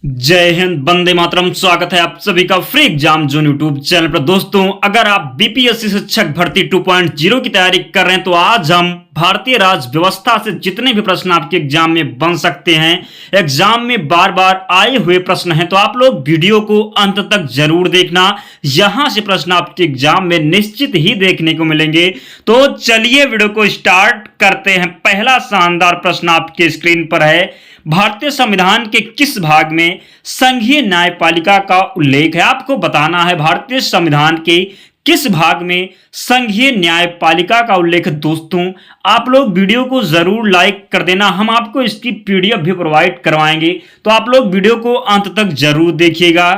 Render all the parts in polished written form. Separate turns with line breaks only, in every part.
जय हिंद, वंदे मातरम। स्वागत है आप सभी का free exam zone YouTube channel पर। दोस्तों, अगर आप बीपीएससी शिक्षक भर्ती 2.0 की तैयारी कर रहे हैं तो आज हम भारतीय राज्य व्यवस्था से जितने भी प्रश्न आपके एग्जाम में बन सकते हैं, एग्जाम में बार बार आए हुए प्रश्न हैं, तो आप लोग वीडियो को अंत तक जरूर देखना। यहां से प्रश्न आपके एग्जाम में निश्चित ही देखने को मिलेंगे। तो चलिए वीडियो को स्टार्ट करते हैं। पहला शानदार प्रश्न आपके स्क्रीन पर है। भारतीय संविधान के किस भाग में संघीय न्यायपालिका का उल्लेख है? आपको बताना है भारतीय संविधान के किस भाग में संघीय न्यायपालिका का उल्लेख है। दोस्तों, आप लोग वीडियो को जरूर लाइक कर देना। हम आपको इसकी पीडीएफ भी प्रोवाइड करवाएंगे, तो आप लोग वीडियो को अंत तक जरूर देखिएगा।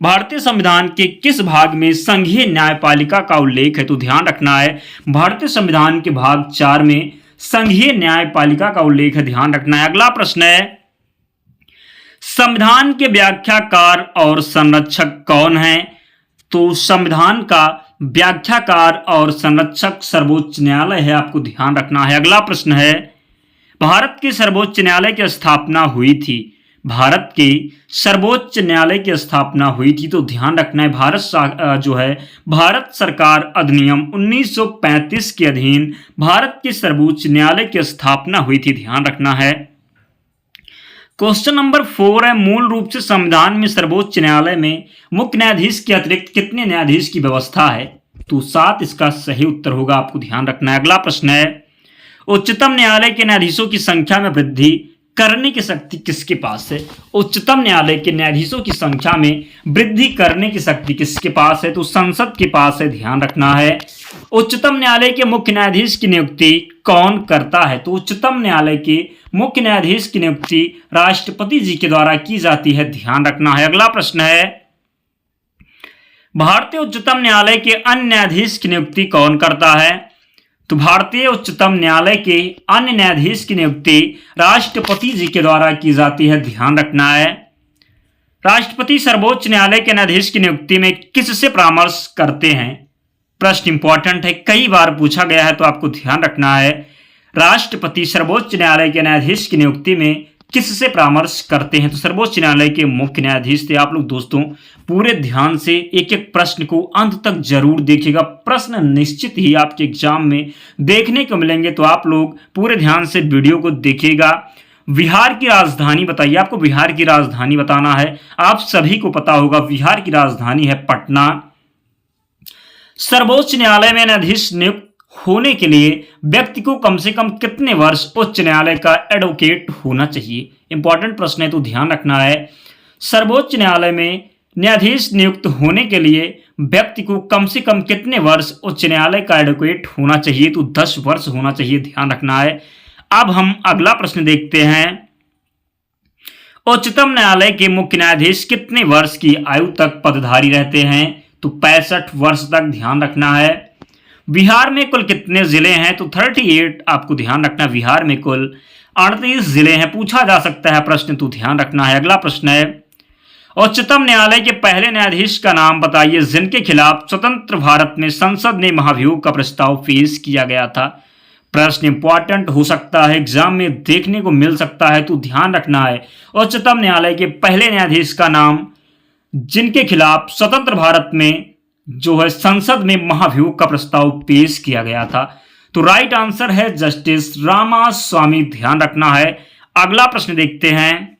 भारतीय संविधान के किस भाग में संघीय न्यायपालिका का उल्लेख है? तो ध्यान रखना है भारतीय संविधान के भाग 4 में संघीय न्यायपालिका का उल्लेख है, ध्यान रखना है। अगला प्रश्न है, संविधान के व्याख्याकार और संरक्षक कौन है? तो संविधान का व्याख्याकार और संरक्षक सर्वोच्च न्यायालय है, आपको ध्यान रखना है। अगला प्रश्न है, भारत के सर्वोच्च न्यायालय की स्थापना हुई थी। भारत के सर्वोच्च न्यायालय की स्थापना हुई थी, तो ध्यान रखना है भारत सरकार अधिनियम 1935 के अधीन भारत के सर्वोच्च न्यायालय की स्थापना हुई थी, ध्यान रखना है। क्वेश्चन नंबर 4 है, मूल रूप से संविधान में सर्वोच्च न्यायालय में मुख्य न्यायाधीश के अतिरिक्त कितने न्यायाधीश की व्यवस्था है? तो 7 इसका सही उत्तर होगा, आपको ध्यान रखना है। अगला प्रश्न है, उच्चतम न्यायालय के न्यायाधीशों की संख्या में वृद्धि करने की शक्ति किसके पास है? उच्चतम न्यायालय के न्यायाधीशों की संख्या में वृद्धि करने की शक्ति किसके पास है? तो संसद के पास है, ध्यान रखना है। उच्चतम न्यायालय के मुख्य न्यायाधीश की नियुक्ति कौन करता है? तो उच्चतम न्यायालय के मुख्य न्यायाधीश की नियुक्ति राष्ट्रपति जी के द्वारा की जाती है, ध्यान रखना है। अगला प्रश्न है, भारतीय उच्चतम न्यायालय के अन्य न्यायाधीश की नियुक्ति कौन करता है? तो भारतीय उच्चतम न्यायालय के अन्य न्यायाधीश की नियुक्ति राष्ट्रपति जी के द्वारा की जाती है, ध्यान रखना है। राष्ट्रपति सर्वोच्च न्यायालय के न्यायाधीश की नियुक्ति में किससे परामर्श करते हैं? प्रश्न इंपॉर्टेंट है, कई बार पूछा गया है, तो आपको ध्यान रखना है। राष्ट्रपति सर्वोच्च न्यायालय के न्यायाधीश की नियुक्ति में किससे परामर्श करते हैं? तो सर्वोच्च न्यायालय के मुख्य न्यायाधीश थे। आप लोग दोस्तों पूरे ध्यान से एक एक प्रश्न को अंत तक जरूर देखिएगा। प्रश्न निश्चित ही आपके एग्जाम में देखने को मिलेंगे, तो आप लोग पूरे ध्यान से वीडियो को देखिएगा। बिहार की राजधानी बताइए, आपको बिहार की राजधानी बताना है। आप सभी को पता होगा बिहार की राजधानी है पटना। सर्वोच्च न्यायालय में न्यायाधीश नियुक्त होने के लिए व्यक्ति को कम से कम कितने वर्ष उच्च न्यायालय का एडवोकेट होना चाहिए? इंपॉर्टेंट प्रश्न है, तो ध्यान रखना है। सर्वोच्च न्यायालय में न्यायाधीश नियुक्त होने के लिए व्यक्ति को कम से कम कितने वर्ष उच्च न्यायालय का एडवोकेट होना चाहिए? तो 10 वर्ष होना चाहिए, ध्यान रखना है। अब हम अगला प्रश्न देखते हैं, उच्चतम न्यायालय के मुख्य न्यायाधीश कितने वर्ष की आयु तक पदधारी रहते हैं? तो 65 वर्ष तक, ध्यान रखना है। बिहार में कुल कितने जिले हैं? तो 38, आपको ध्यान रखना। बिहार में कुल 38 जिले हैं, पूछा जा सकता है प्रश्न, तो ध्यान रखना है। अगला प्रश्न है, उच्चतम न्यायालय के पहले न्यायाधीश का नाम बताइए जिनके खिलाफ स्वतंत्र भारत में संसद ने महाभियोग का प्रस्ताव पेश किया गया था। प्रश्न इंपॉर्टेंट हो सकता है, एग्जाम में देखने को मिल सकता है, तो ध्यान रखना है। उच्चतम न्यायालय के पहले न्यायाधीश का नाम जिनके खिलाफ स्वतंत्र भारत में जो है संसद में महाभियोग का प्रस्ताव पेश किया गया था, तो राइट आंसर है जस्टिस रामास्वामी, ध्यान रखना है। अगला प्रश्न देखते हैं,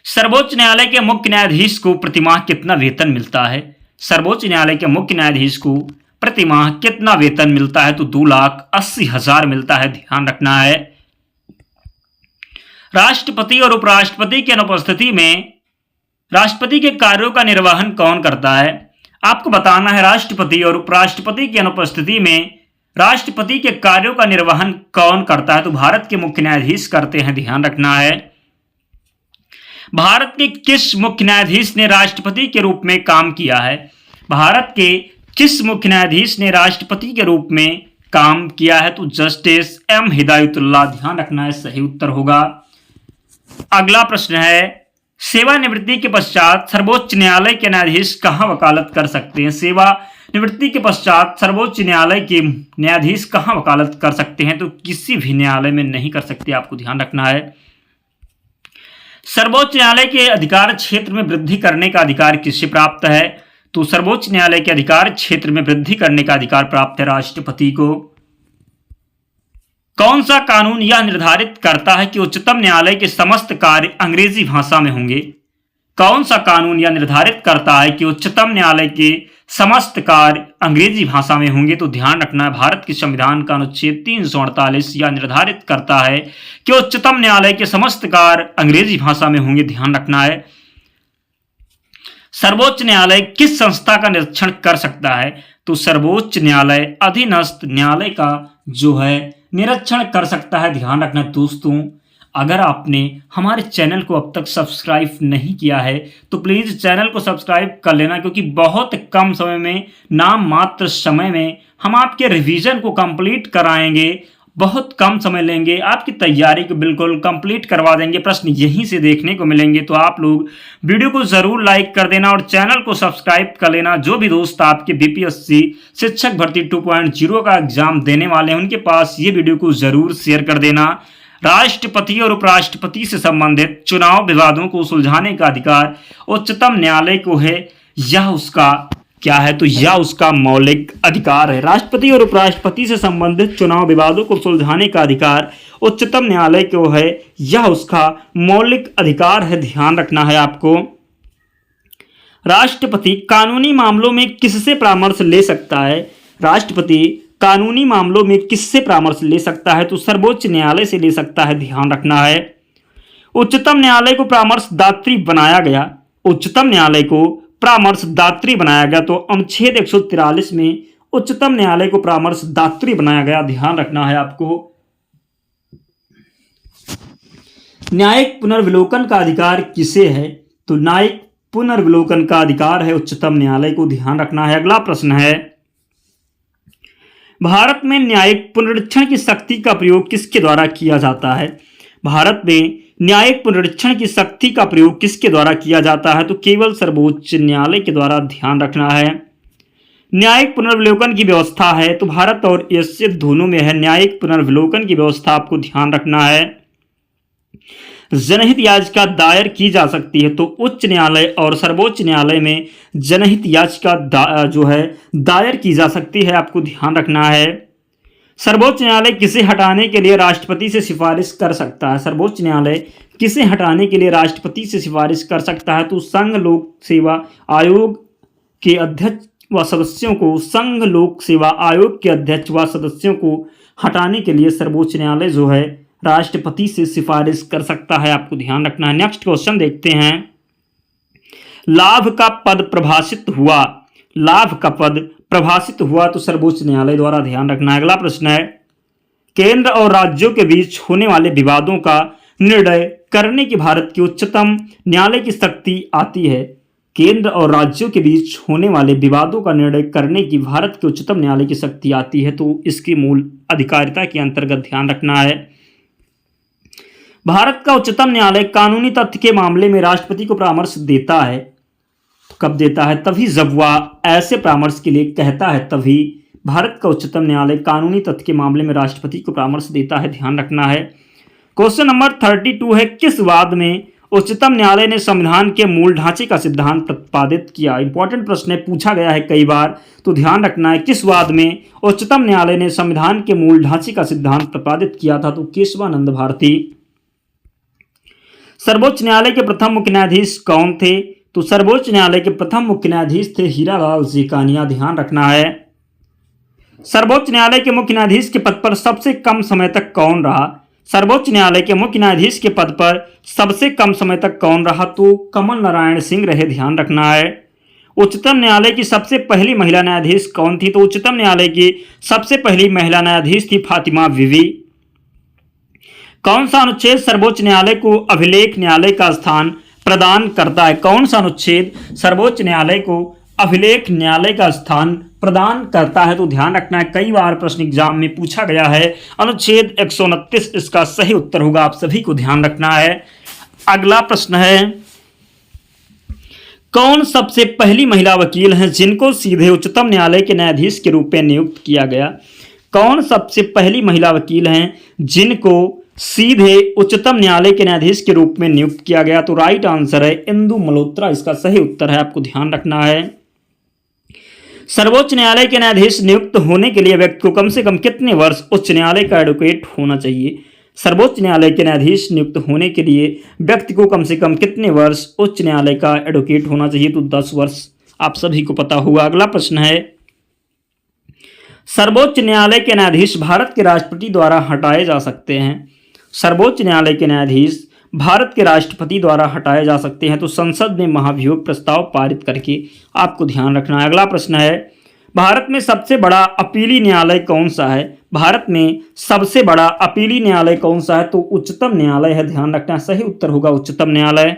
सर्वोच्च न्यायालय के मुख्य न्यायाधीश को प्रतिमाह कितना वेतन मिलता है? सर्वोच्च न्यायालय के मुख्य न्यायाधीश को प्रतिमाह कितना वेतन मिलता है? तो 2,80,000 मिलता है, ध्यान रखना है। राष्ट्रपति और उपराष्ट्रपति की अनुपस्थिति में राष्ट्रपति के कार्यों का निर्वहन कौन करता है? आपको बताना है राष्ट्रपति और उपराष्ट्रपति की अनुपस्थिति में राष्ट्रपति के कार्यों का निर्वहन कौन करता है? तो भारत के मुख्य न्यायाधीश करते हैं, ध्यान रखना है। भारत के किस मुख्य न्यायाधीश ने राष्ट्रपति के रूप में काम किया है? भारत के किस मुख्य न्यायाधीश ने राष्ट्रपति के रूप में काम किया है? तो जस्टिस एम हिदायतुल्लाह, ध्यान रखना है, सही उत्तर होगा। अगला प्रश्न है, सेवानिवृत्ति के पश्चात सर्वोच्च न्यायालय के न्यायाधीश कहां वकालत कर सकते हैं? सेवानिवृत्ति के पश्चात सर्वोच्च न्यायालय के न्यायाधीश कहां वकालत कर सकते हैं? तो किसी भी न्यायालय में नहीं कर सकते, आपको ध्यान रखना है। सर्वोच्च न्यायालय के अधिकार क्षेत्र में वृद्धि करने का अधिकार किससे प्राप्त है? तो सर्वोच्च न्यायालय के अधिकार क्षेत्र में वृद्धि करने का अधिकार प्राप्त है राष्ट्रपति को। कौन सा कानून यह निर्धारित करता है कि उच्चतम न्यायालय के समस्त कार्य अंग्रेजी भाषा में होंगे? कौन सा कानून यह निर्धारित करता है कि उच्चतम न्यायालय के समस्त कार्य अंग्रेजी भाषा में होंगे? तो ध्यान रखना है, भारत के संविधान का अनुच्छेद 348 यह निर्धारित करता है कि उच्चतम न्यायालय के समस्त कार्य अंग्रेजी भाषा में होंगे। ध्यान रखना है। सर्वोच्च न्यायालय किस संस्था का निरीक्षण कर सकता है? तो सर्वोच्च न्यायालय अधीनस्थ न्यायालय का जो है निरीक्षण कर सकता है। ध्यान रखना दोस्तों, अगर आपने हमारे चैनल को अब तक सब्सक्राइब नहीं किया है तो प्लीज़ चैनल को सब्सक्राइब कर लेना, क्योंकि बहुत कम समय में, नाम मात्र समय में हम आपके रिवीजन को कंप्लीट कराएंगे। बहुत कम समय लेंगे, आपकी तैयारी को बिल्कुल कंप्लीट करवा देंगे, प्रश्न यहीं से देखने को मिलेंगे। तो आप लोग वीडियो को ज़रूर लाइक कर देना और चैनल को सब्सक्राइब कर लेना। जो भी दोस्त आपके बीपीएससी शिक्षक भर्ती 2.0 का एग्जाम देने वाले हैं उनके पास ये वीडियो को ज़रूर शेयर कर देना। राष्ट्रपति और उपराष्ट्रपति से संबंधित चुनाव विवादों को सुलझाने का अधिकार उच्चतम न्यायालय को है। यह उसका क्या है? तो यह उसका मौलिक अधिकार है। राष्ट्रपति और उपराष्ट्रपति से संबंधित चुनाव विवादों को सुलझाने का अधिकार उच्चतम न्यायालय को है। यह उसका मौलिक अधिकार है। ध्यान रखना है आपको। राष्ट्रपति कानूनी मामलों में किससे परामर्श ले सकता है? राष्ट्रपति कानूनी मामलों में किससे परामर्श ले सकता है? तो सर्वोच्च न्यायालय से ले सकता है। ध्यान रखना है। उच्चतम न्यायालय को परामर्शदात्री बनाया गया। उच्चतम न्यायालय को परामर्शदात्री बनाया गया। तो अनुच्छेद 143 में उच्चतम न्यायालय को परामर्शदात्री बनाया गया। ध्यान रखना है आपको। न्यायिक पुनर्विलोकन का अधिकार किसे है? तो न्यायिक पुनर्विलोकन का अधिकार है उच्चतम न्यायालय को। ध्यान रखना है। अगला प्रश्न है, भारत में न्यायिक पुनरीक्षण की शक्ति का प्रयोग किसके द्वारा किया जाता है? भारत में न्यायिक पुनरीक्षण की शक्ति का प्रयोग किसके द्वारा किया जाता है? तो केवल सर्वोच्च न्यायालय के द्वारा। ध्यान रखना है। न्यायिक पुनर्विलोकन की व्यवस्था है तो भारत और एशिया दोनों में है न्यायिक पुनर्विलोकन की व्यवस्था। आपको ध्यान रखना है। जनहित याचिका दायर की जा सकती है तो उच्च न्यायालय और सर्वोच्च न्यायालय में जनहित याचिका जो है दायर की जा सकती है। आपको ध्यान रखना है। सर्वोच्च न्यायालय किसे हटाने के लिए राष्ट्रपति से सिफारिश कर सकता है? सर्वोच्च न्यायालय किसे हटाने के लिए राष्ट्रपति से सिफारिश कर सकता है? तो संघ लोक सेवा आयोग के अध्यक्ष व सदस्यों को, संघ लोक सेवा आयोग के अध्यक्ष व सदस्यों को हटाने के लिए सर्वोच्च न्यायालय जो है राष्ट्रपति से सिफारिश कर सकता है। आपको ध्यान रखना है। नेक्स्ट क्वेश्चन देखते हैं, लाभ का पद प्रभाषित हुआ। लाभ का पद प्रभाषित हुआ तो सर्वोच्च न्यायालय द्वारा। ध्यान रखना है। अगला प्रश्न है, केंद्र और राज्यों के बीच होने वाले विवादों का निर्णय करने की भारत के उच्चतम न्यायालय की शक्ति आती है। केंद्र और राज्यों के बीच होने वाले विवादों का निर्णय करने की भारत के उच्चतम न्यायालय की शक्ति आती है तो इसकी मूल अधिकारिता के अंतर्गत। ध्यान रखना है। भारत का उच्चतम न्यायालय कानूनी तथ्य के मामले में राष्ट्रपति को परामर्श देता है। कब देता है? तभी जब वह ऐसे परामर्श के लिए कहता है, तभी भारत का उच्चतम न्यायालय कानूनी तथ्य के मामले में राष्ट्रपति को परामर्श देता है। ध्यान रखना है। क्वेश्चन नंबर 32 है, किस वाद में उच्चतम न्यायालय ने संविधान के मूल ढांचे का सिद्धांत प्रतिपादित किया? इंपॉर्टेंट प्रश्न है, पूछा गया है कई बार, तो ध्यान रखना है। किस वाद में उच्चतम न्यायालय ने संविधान के मूल ढांचे का सिद्धांत प्रतिपादित किया था? तो केशवानंद भारती। सर्वोच्च न्यायालय के प्रथम मुख्य न्यायाधीश कौन थे? तो सर्वोच्च न्यायालय के प्रथम मुख्य न्यायाधीश थे हीरालाल जीकानिया। ध्यान रखना है। सर्वोच्च न्यायालय के मुख्य न्यायाधीश के पद पर सबसे कम समय तक कौन रहा? सर्वोच्च न्यायालय के मुख्य न्यायाधीश के पद पर सबसे कम समय तक कौन रहा? तो कमल नारायण सिंह रहे। ध्यान रखना है। उच्चतम न्यायालय की सबसे पहली महिला न्यायाधीश कौन थी? तो उच्चतम न्यायालय की सबसे पहली महिला न्यायाधीश थी फातिमा बीवी। कौन सा अनुच्छेद सर्वोच्च न्यायालय को अभिलेख न्यायालय का स्थान प्रदान करता है? कौन सा अनुच्छेद सर्वोच्च न्यायालय को अभिलेख न्यायालय का स्थान प्रदान करता है? तो ध्यान रखना है, कई बार प्रश्न एग्जाम में पूछा गया है। अनुच्छेद 129 इसका सही उत्तर होगा। आप सभी को ध्यान रखना है। अगला प्रश्न है, कौन सबसे पहली महिला वकील हैं जिनको सीधे उच्चतम न्यायालय के न्यायाधीश के रूप में नियुक्त किया गया? कौन सबसे पहली महिला वकील हैं जिनको सीधे उच्चतम न्यायालय के न्यायाधीश के रूप में नियुक्त किया गया? तो राइट आंसर है इंदु मल्होत्रा, इसका सही उत्तर है, आपको ध्यान रखना है। सर्वोच्च न्यायालय के न्यायाधीश नियुक्त होने के लिए व्यक्ति को कम से कम कितने वर्ष उच्च न्यायालय का एडवोकेट होना चाहिए? सर्वोच्च न्यायालय के न्यायाधीश नियुक्त होने के लिए व्यक्ति को कम से कम कितने वर्ष उच्च न्यायालय का एडवोकेट होना चाहिए? तो 10 वर्ष, आप सभी को पता होगा। अगला प्रश्न है, सर्वोच्च न्यायालय के न्यायाधीश भारत के राष्ट्रपति द्वारा हटाए जा सकते हैं? सर्वोच्च न्यायालय के न्यायाधीश भारत के राष्ट्रपति द्वारा हटाए जा सकते हैं तो संसद में महाभियोग प्रस्ताव पारित करके, आपको ध्यान रखना है। अगला प्रश्न है, भारत में सबसे बड़ा अपीली न्यायालय कौन सा है? भारत में सबसे बड़ा अपीली न्यायालय कौन सा है? तो उच्चतम न्यायालय है, ध्यान रखना है, सही उत्तर होगा उच्चतम न्यायालय।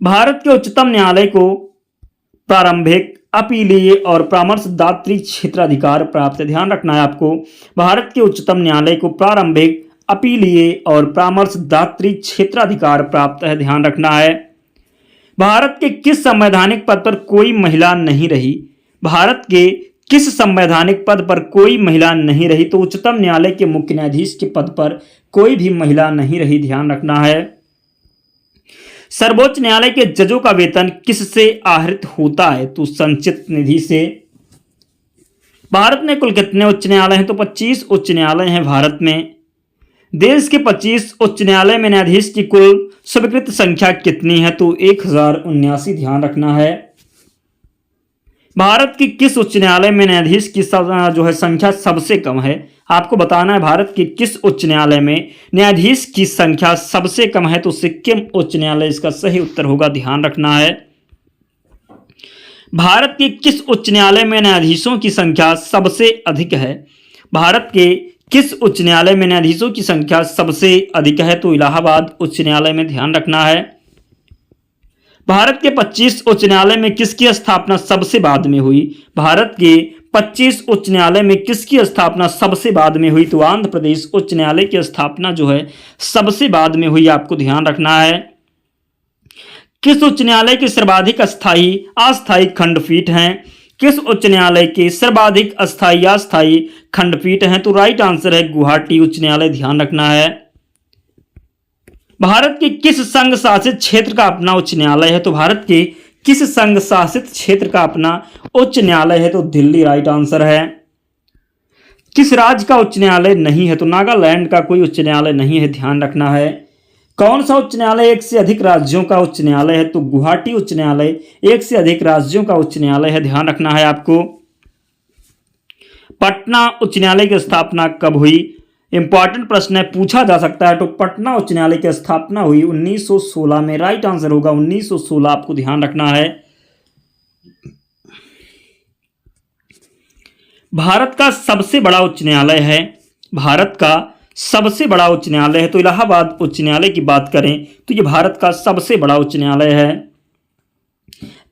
भारत के उच्चतम न्यायालय को प्रारंभिक, अपीलीय और परामर्शदात्री क्षेत्राधिकार प्राप्त है, ध्यान रखना है आपको। भारत के उच्चतम न्यायालय को प्रारंभिक, अपीलीय और परामर्शदात्री क्षेत्राधिकार प्राप्त है, ध्यान रखना है। भारत के किस संवैधानिक पद पर कोई महिला नहीं रही? भारत के किस संवैधानिक पद पर कोई महिला नहीं रही? तो उच्चतम न्यायालय के मुख्य न्यायाधीश के पद पर कोई भी महिला नहीं रही, ध्यान रखना है। सर्वोच्च न्यायालय के जजों का वेतन किससे आहरित होता है? तो संचित निधि से। भारत में कुल कितने उच्च न्यायालय हैं? तो 25 उच्च न्यायालय हैं भारत में। देश के 25 उच्च न्यायालय में न्यायाधीश की कुल स्वीकृत संख्या कितनी है? तो 1079, ध्यान रखना है। भारत की किस उच्च न्यायालय में न्यायाधीश की संख्या सबसे कम है? आपको बताना है भारत के किस उच्च न्यायालय में न्यायाधीश की संख्या सबसे कम है? तो सिक्किम उच्च न्यायालय इसका सही उत्तर होगा, ध्यान रखना है। भारत के किस उच्च न्यायालय में न्यायाधीशों की संख्या सबसे अधिक है? भारत के किस उच्च न्यायालय में न्यायाधीशों की संख्या सबसे अधिक है? तो इलाहाबाद उच्च न्यायालय में, ध्यान रखना है। भारत के 25 उच्च न्यायालय में किसकी स्थापना सबसे बाद में हुई? भारत के 25 उच्च न्यायालय में किसकी स्थापना सबसे बाद में हुई? तो आंध्र प्रदेश उच्च न्यायालय की स्थापना जो है सबसे बाद में हुई, आपको ध्यान रखना है। किस उच्च न्यायालय के सर्वाधिक अस्थायी अस्थायी खंडपीठ हैं? किस उच्च न्यायालय के सर्वाधिक अस्थायी अस्थायी खंडपीठ हैं? तो राइट आंसर है गुवाहाटी उच्च न्यायालय, ध्यान रखना है। भारत के किस संघ शासित क्षेत्र का अपना उच्च न्यायालय है? तो भारत के किस संघ शासित क्षेत्र का अपना उच्च न्यायालय है? तो दिल्ली राइट आंसर है। किस राज्य का उच्च न्यायालय नहीं है? तो नागालैंड का कोई उच्च न्यायालय नहीं है, ध्यान रखना है। कौन सा उच्च न्यायालय एक से अधिक राज्यों का उच्च न्यायालय है? तो गुवाहाटी उच्च न्यायालय एक से अधिक राज्यों का उच्च न्यायालय है, ध्यान रखना है आपको। पटना उच्च न्यायालय की स्थापना कब हुई? इंपॉर्टेंट प्रश्न है, पूछा जा सकता है। तो पटना उच्च न्यायालय की स्थापना हुई 1916 में, राइट आंसर होगा 1916, आपको ध्यान रखना है। भारत का सबसे बड़ा उच्च न्यायालय है, भारत का सबसे बड़ा उच्च न्यायालय है तो इलाहाबाद उच्च न्यायालय की बात करें तो यह भारत का सबसे बड़ा उच्च न्यायालय है।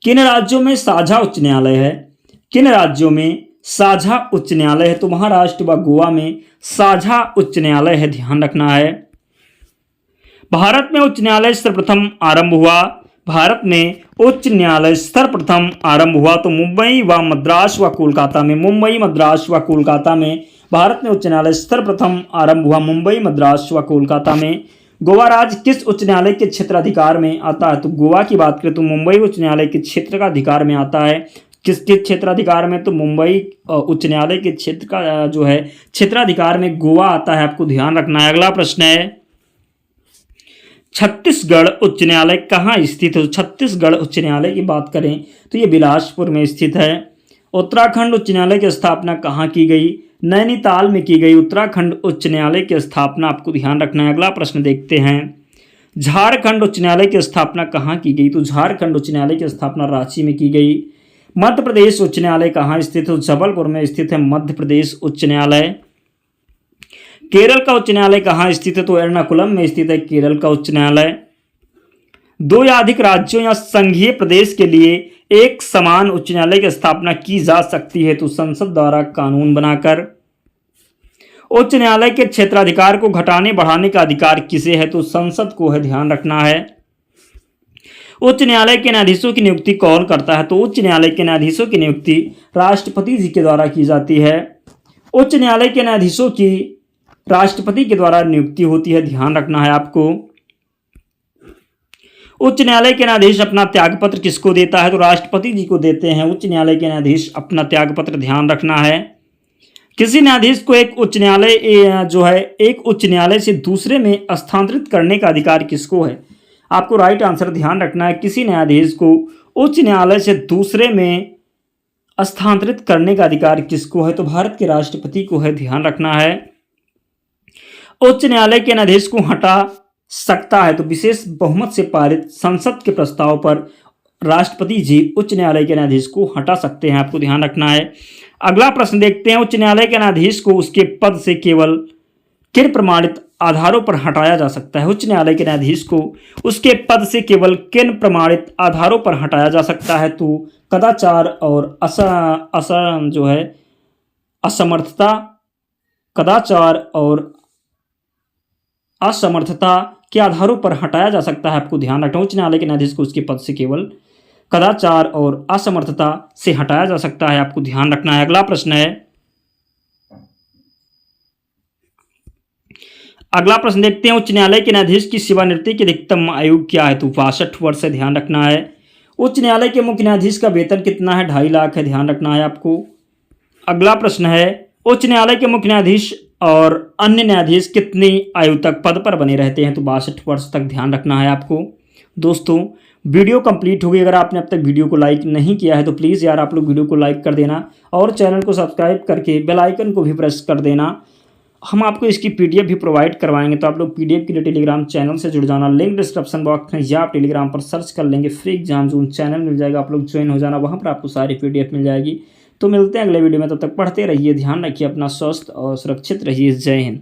किन राज्यों में साझा उच्च न्यायालय है? किन राज्यों में साझा उच्च न्यायालय है? तो महाराष्ट्र व गोवा में साझा उच्च न्यायालय है, ध्यान रखना है। भारत में उच्च न्यायालय सर्वप्रथम आरंभ हुआ, भारत में उच्च न्यायालय सर्वप्रथम आरंभ हुआ तो मुंबई व मद्रास व कोलकाता में, मुंबई मद्रास व कोलकाता में भारत में उच्च न्यायालय सर्वप्रथम आरंभ हुआ, मुंबई मद्रास व कोलकाता में। गोवा राज्य किस उच्च न्यायालय के क्षेत्राधिकार में आता है? तो गोवा की बात करें तो मुंबई उच्च न्यायालय के क्षेत्र का अधिकार में आता है। किसके क्षेत्राधिकार में? तो मुंबई उच्च न्यायालय के क्षेत्र का जो है क्षेत्राधिकार में गोवा आता है, आपको ध्यान रखना है। अगला प्रश्न है, छत्तीसगढ़ उच्च न्यायालय कहाँ स्थित है? छत्तीसगढ़ उच्च न्यायालय की बात करें तो ये बिलासपुर में स्थित है। उत्तराखंड उच्च न्यायालय की स्थापना कहाँ की गई? नैनीताल में की गई। उत्तराखंड उच्च न्यायालय की स्थापना, आपको ध्यान रखना है। अगला प्रश्न देखते हैं, झारखंड उच्च न्यायालय की स्थापना कहाँ की गई? तो झारखंड उच्च न्यायालय की स्थापना रांची में की गई। मध्य प्रदेश उच्च न्यायालय कहाँ स्थित है? जबलपुर में स्थित है मध्य प्रदेश उच्च न्यायालय। केरल का उच्च न्यायालय कहाँ स्थित है? तो एर्नाकुलम में स्थित है केरल का उच्च न्यायालय। दो या अधिक राज्यों या संघीय प्रदेश के लिए एक समान उच्च न्यायालय की स्थापना की जा सकती है तो संसद द्वारा कानून बनाकर। उच्च न्यायालय के क्षेत्राधिकार को घटाने बढ़ाने का अधिकार किसे है? तो संसद को है, ध्यान रखना है। उच्च न्यायालय के न्यायाधीशों की नियुक्ति कौन करता है? तो उच्च न्यायालय के न्यायाधीशों की नियुक्ति राष्ट्रपति जी के द्वारा की जाती है। उच्च न्यायालय के न्यायाधीशों की राष्ट्रपति के द्वारा नियुक्ति होती है, ध्यान रखना है आपको। उच्च न्यायालय के न्यायाधीश अपना त्यागपत्र किसको देता है? तो राष्ट्रपति जी को देते हैं उच्च न्यायालय के न्यायाधीश अपना त्यागपत्र, ध्यान रखना है। किसी न्यायाधीश को एक उच्च न्यायालय से दूसरे में स्थानांतरित करने का अधिकार किसको है? आपको राइट आंसर ध्यान रखना है। किसी न्यायाधीश को उच्च न्यायालय से दूसरे में स्थानांतरित करने का अधिकार किसको है? तो भारत के राष्ट्रपति को है, ध्यान रखना है। उच्च न्यायालय के न्यायाधीश को हटा सकता है तो विशेष बहुमत से पारित संसद के प्रस्ताव पर राष्ट्रपति जी उच्च न्यायालय के न्यायाधीश को हटा सकते हैं, आपको ध्यान रखना है। अगला प्रश्न देखते हैं। उच्च न्यायालय के न्यायाधीश को उसके पद से केवल किन प्रमाणित आधारों पर हटाया जा सकता है? उच्च न्यायालय के न्यायाधीश को उसके पद से केवल किन प्रमाणित आधारों पर हटाया जा सकता है? तो कदाचार और असमर्थता, कदाचार और असमर्थता के आधारों पर हटाया जा सकता है, आपको ध्यान रखना। उच्च न्यायालय के न्यायाधीश को उसके पद से केवल कदाचार और असमर्थता से हटाया जा सकता है, आपको ध्यान रखना है। अगला प्रश्न देखते हैं। उच्च न्यायालय के न्यायाधीश की सेवानिवृत्ति की अधिकतम आयु क्या है? तो 62 वर्ष है, ध्यान रखना है। उच्च न्यायालय के मुख्य न्यायाधीश का वेतन कितना है? 2.5 लाख है, ध्यान रखना है आपको। अगला प्रश्न है। उच्च न्यायालय के मुख्य न्यायाधीश और अन्य न्यायाधीश कितनी आयु तक पद पर बने रहते हैं? तो 62 वर्ष तक, ध्यान रखना है आपको। दोस्तों वीडियो कंप्लीट हो गई। अगर आपने अब तक वीडियो को लाइक नहीं किया है तो प्लीज़ यार आप लोग वीडियो को लाइक कर देना और चैनल को सब्सक्राइब करके बेल आइकन को भी प्रेस कर देना। हम आपको इसकी पीडीएफ भी प्रोवाइड करवाएंगे, तो आप लोग पीडीएफ के लिए टेलीग्राम चैनल से जुड़ जाना। लिंक डिस्क्रिप्शन बॉक्स में या आप टेलीग्राम पर सर्च कर लेंगे, फ्री एग्जाम जोन चैनल मिल जाएगा, आप लोग ज्वाइन हो जाना, वहाँ पर आपको सारी पीडीएफ मिल जाएगी। तो मिलते हैं अगले वीडियो में, तब तक पढ़ते रहिए, ध्यान रखिए अपना, स्वस्थ और सुरक्षित रहिए। जय हिंद।